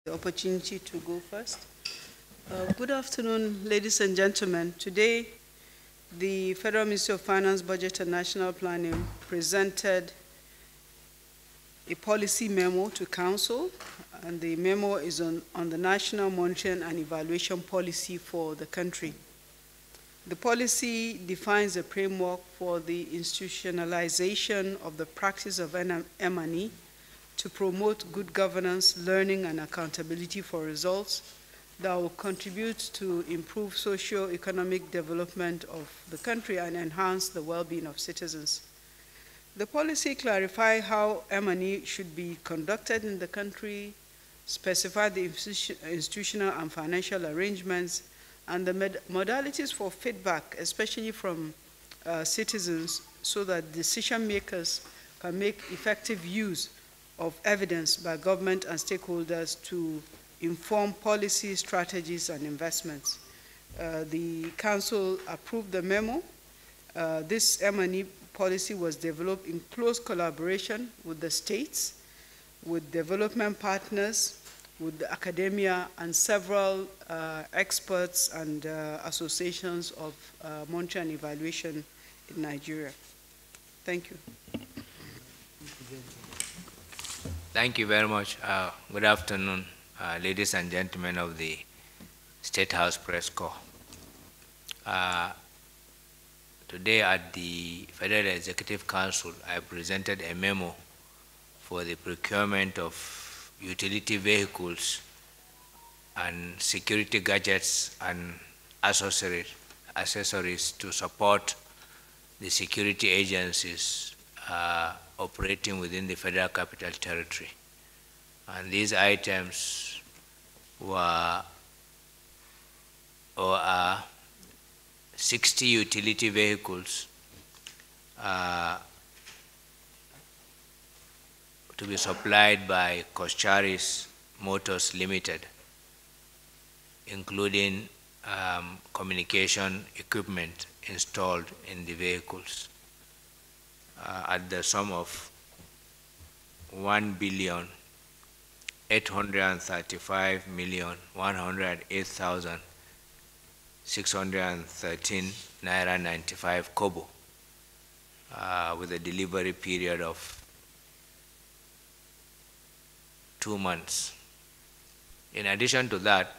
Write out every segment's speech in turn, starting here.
The opportunity to go first. Good afternoon, ladies and gentlemen. Today, the Federal Ministry of Finance, Budget and National Planning presented a policy memo to Council, and the memo is on the National Monitoring and Evaluation Policy for the country. The policy defines a framework for the institutionalization of the practice of M&E to promote good governance, learning, and accountability for results that will contribute to improve socio-economic development of the country and enhance the well-being of citizens. The policy clarifies how M&E should be conducted in the country, specify the institutional and financial arrangements, and the modalities for feedback, especially from citizens, so that decision makers can make effective use of evidence by government and stakeholders to inform policy, strategies, and investments. The Council approved the memo. This M&E policy was developed in close collaboration with the states, with development partners, with the academia, and several experts and associations of monitoring and evaluation in Nigeria. Thank you. Thank you very much. Good afternoon, ladies and gentlemen of the State House Press Corps. Today at the Federal Executive Council, I presented a memo for the procurement of utility vehicles and security gadgets and accessories to support the security agencies operating within the Federal Capital Territory. And these items were or are 60 utility vehicles to be supplied by Koscharis Motors Limited, including communication equipment installed in the vehicles at the sum of 1,835,108,613 naira 95 kobo, with a delivery period of 2 months. In addition to that,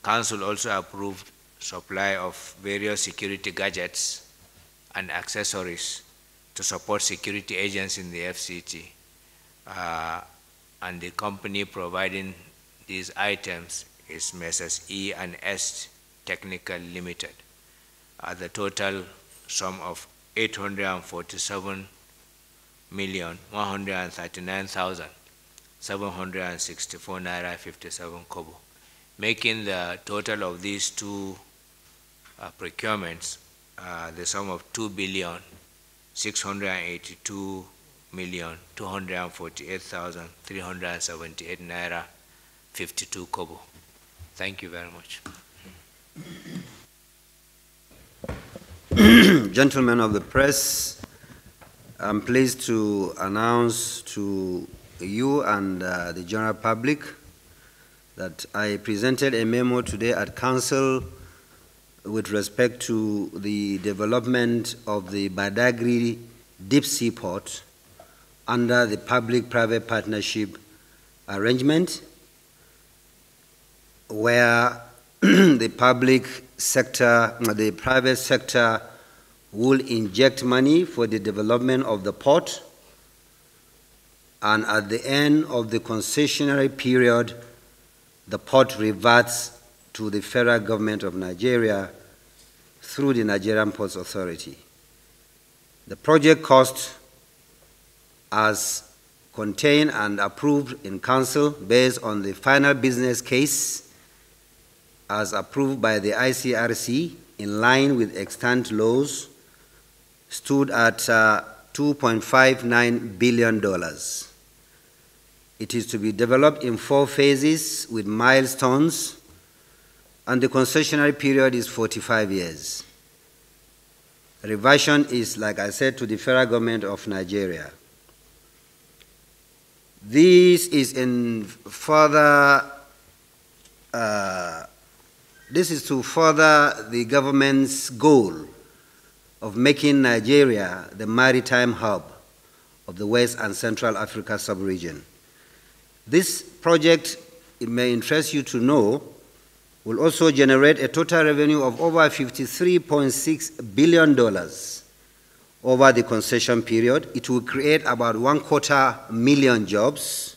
Council also approved supply of various security gadgets and accessories to support security agents in the FCT, and the company providing these items is Messrs. E&S Technical Limited, at the total sum of 847,139,764 naira 57 kobo, making the total of these two procurements the sum of 2,682,248,378 naira 52 kobo. Thank you very much. Gentlemen of the press, I'm pleased to announce to you and the general public that I presented a memo today at Council with respect to the development of the Badagry Deep Sea Port under the public-private partnership arrangement, where the private sector will inject money for the development of the port, and at the end of the concessionary period, the port reverts to the federal government of Nigeria through the Nigerian Ports Authority. The project cost, as contained and approved in Council based on the final business case as approved by the ICRC in line with extant laws, stood at $2.59 billion. It is to be developed in 4 phases with milestones, and the concessionary period is 45 years. Reversion is, like I said, to the federal government of Nigeria. This is in further this is to further the government's goal of making Nigeria the maritime hub of the West and Central Africa sub-region. This project, it may interest you to know, will also generate a total revenue of over $53.6 billion over the concession period. It will create about 250,000 jobs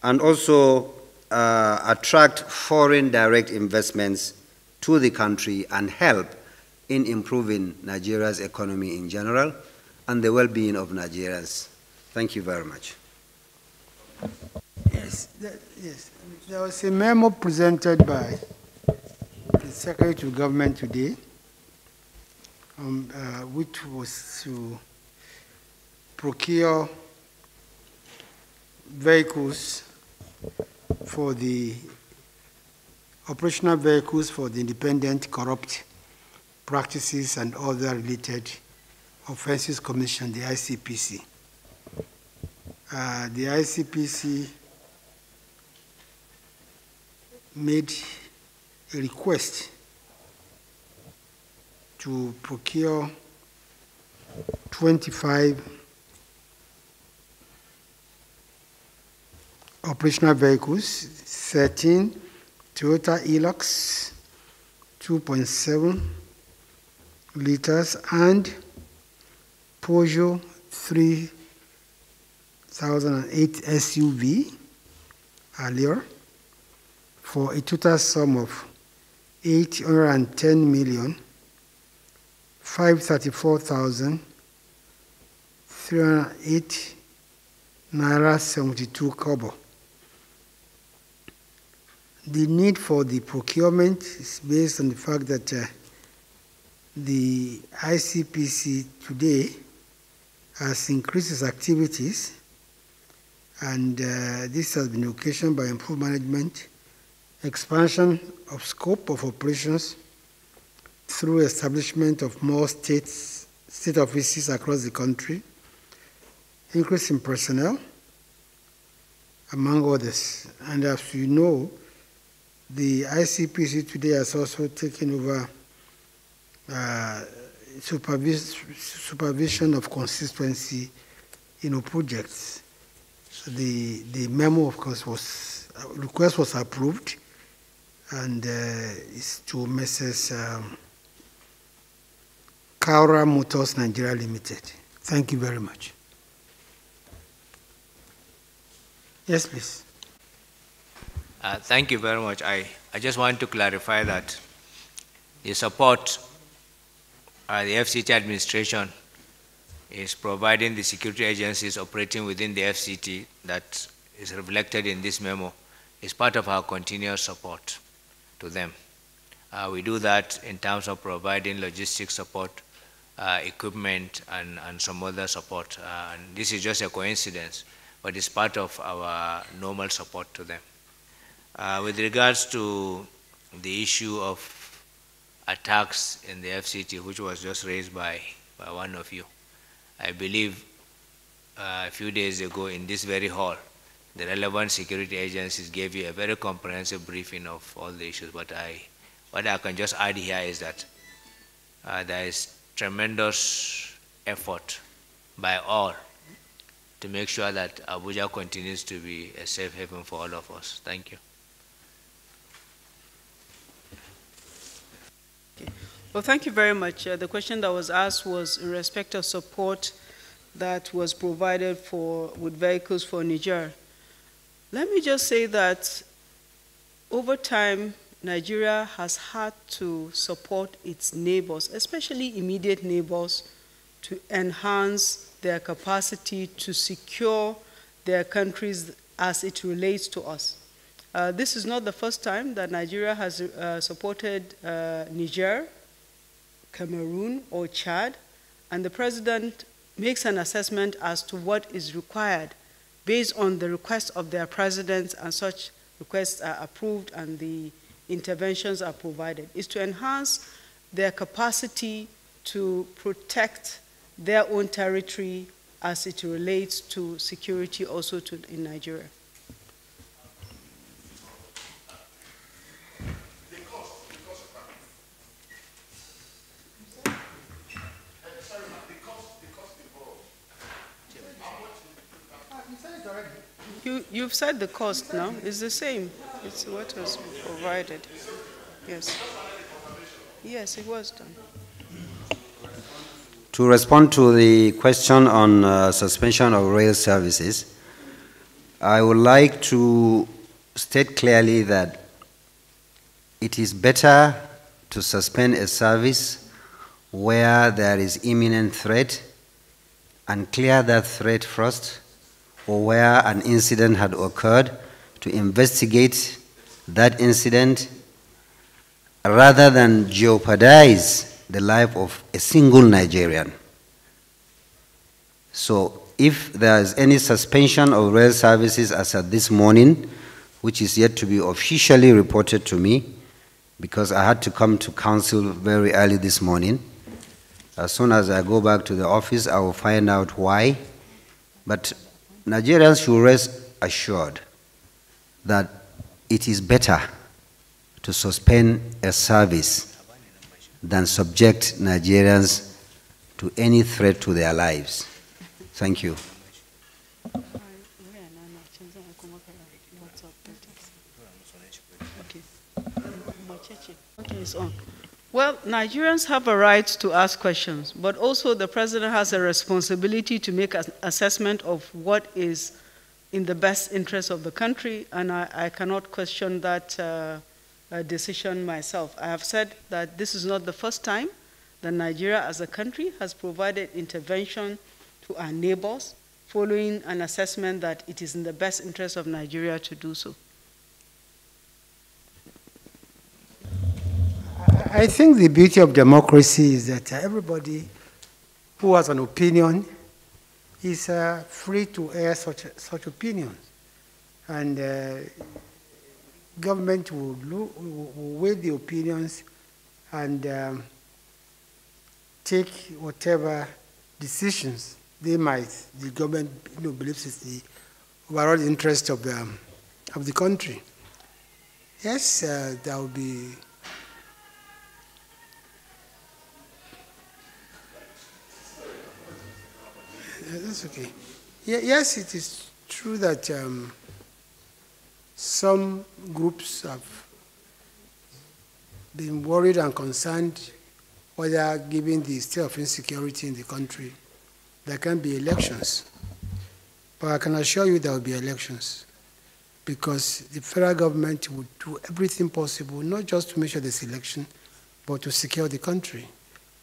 and also attract foreign direct investments to the country and help in improving Nigeria's economy in general and the well-being of Nigerians. Thank you very much. Yes, there was a memo presented by the Secretary to Government today, which was to procure vehicles for the operational vehicles for the Independent Corrupt Practices and Other Related Offenses Commission, the ICPC. The ICPC made a request to procure 25 operational vehicles, 13 Toyota Hilux 2.7 liters and Peugeot 3008 SUV earlier for a total sum of 810,534,308 naira 72 kobo. The need for the procurement is based on the fact that the ICPC today has increased its activities, and this has been occasioned by improved management, expansion of scope of operations through establishment of more state offices across the country, increase in personnel, among others. And as you know, the ICPC today has also taken over supervision of consistency projects. So the memo, of course, request was approved, and it's to Mrs. Kaura Motors Nigeria Limited. Thank you very much. Yes, please. Thank you very much. I just want to clarify that the support the FCT administration is providing the security agencies operating within the FCT that is reflected in this memo is part of our continuous support to them. We do that in terms of providing logistics support, equipment, and some other support. And this is just a coincidence, but it's part of our normal support to them. With regards to the issue of attacks in the FCT, which was just raised by one of you, I believe a few days ago in this very hall, the relevant security agencies gave you a very comprehensive briefing of all the issues. But what I can just add here is that there is tremendous effort by all to make sure that Abuja continues to be a safe haven for all of us. Thank you. Okay. Well, thank you very much. The question that was asked was in respect of support that was provided with vehicles for Niger. Let me just say that over time, Nigeria has had to support its neighbors, especially immediate neighbors, to enhance their capacity to secure their countries as it relates to us. This is not the first time that Nigeria has supported Niger, Cameroon, or Chad, and the President makes an assessment as to what is required based on the request of their presidents, and such requests are approved and the interventions are provided. Is to enhance their capacity to protect their own territory as it relates to security also in Nigeria. You've said the cost now. It's the same. It's what was provided. Yes. Yes, it was done. To respond to the question on suspension of rail services, I would like to state clearly that it is better to suspend a service where there is imminent threat and clear that threat first, or where an incident had occurred, to investigate that incident rather than jeopardize the life of a single Nigerian. So if there is any suspension of rail services as at this morning, which is yet to be officially reported to me, because I had to come to council very early this morning. As soon as I go back to the office, I will find out why. But Nigerians should rest assured that it is better to suspend a service than subject Nigerians to any threat to their lives. Thank you. Okay, it's on. Well, Nigerians have a right to ask questions, but also the president has a responsibility to make an assessment of what is in the best interest of the country, and I cannot question that decision myself. I have said that this is not the first time that Nigeria as a country has provided intervention to our neighbors following an assessment that it is in the best interest of Nigeria to do so. I think the beauty of democracy is that everybody who has an opinion is free to air such opinions. And government will weigh the opinions and take whatever decisions the government believes is the overall interest of the country. Yes, there will be. That's okay. Yes, it is true that some groups have been worried and concerned whether, given the state of insecurity in the country, there can be elections. But I can assure you there will be elections, because the federal government would do everything possible, not just to make sure there's election, but to secure the country.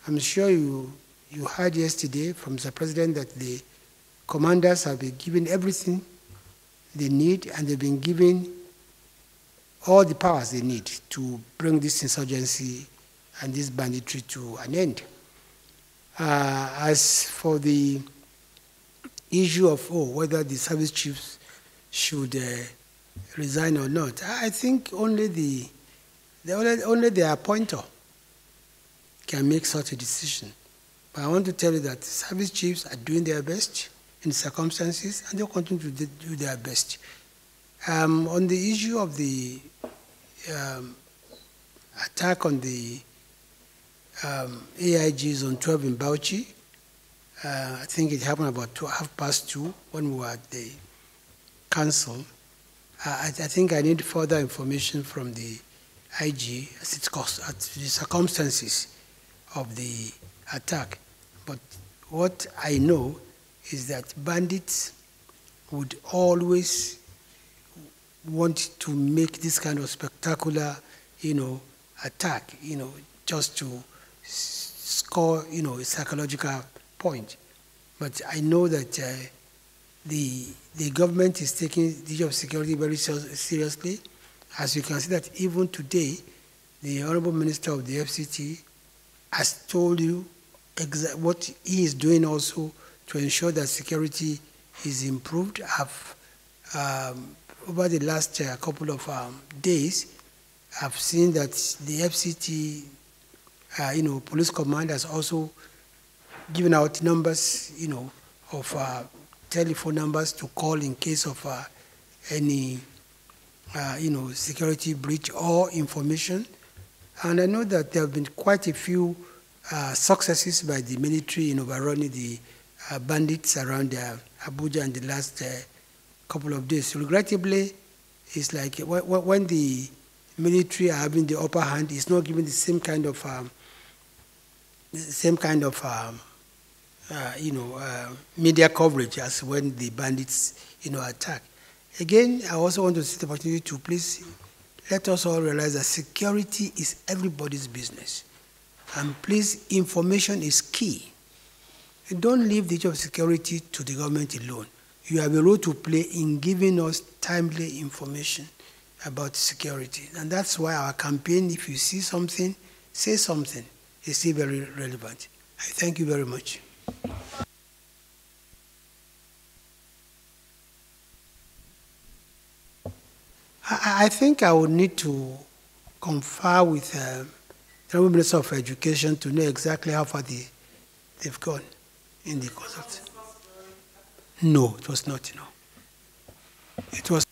I'm sure you heard yesterday from the president that the commanders have been given everything they need, and they've been given all the powers they need to bring this insurgency and this banditry to an end. As for the issue of whether the service chiefs should resign or not, I think only the appointer can make such a decision. But I want to tell you that service chiefs are doing their best in circumstances, and they'll continue to do their best. On the issue of the attack on the AIG Zone 12 in Bauchi, I think it happened about 2:30 when we were at the council. I think I need further information from the IG as it costs at the circumstances of the attack. But what I know is that bandits would always want to make this kind of spectacular, attack, just to score, a psychological point. But I know that the government is taking the issue of security very seriously. As you can see that even today, the Honorable Minister of the FCT has told you what he is doing also to ensure that security is improved. Over the last couple of days, I've seen that the FCT, police command has also given out numbers, of telephone numbers to call in case of any, security breach or information. And I know that there have been quite a few successes by the military in overrunning the bandits around Abuja in the last couple of days. Regrettably, it's like when the military are having the upper hand, it's not giving the same kind of media coverage as when the bandits, attack. Again, I also want to take the opportunity to please let us all realize that security is everybody's business. And please, information is key. Don't leave the issue of security to the government alone. You have a role to play in giving us timely information about security. And that's why our campaign, if you see something, say something, is still very relevant. I thank you very much. I think I would need to confer with the Minister of Education to know exactly how far they've gone in the consult. No, it was not, It was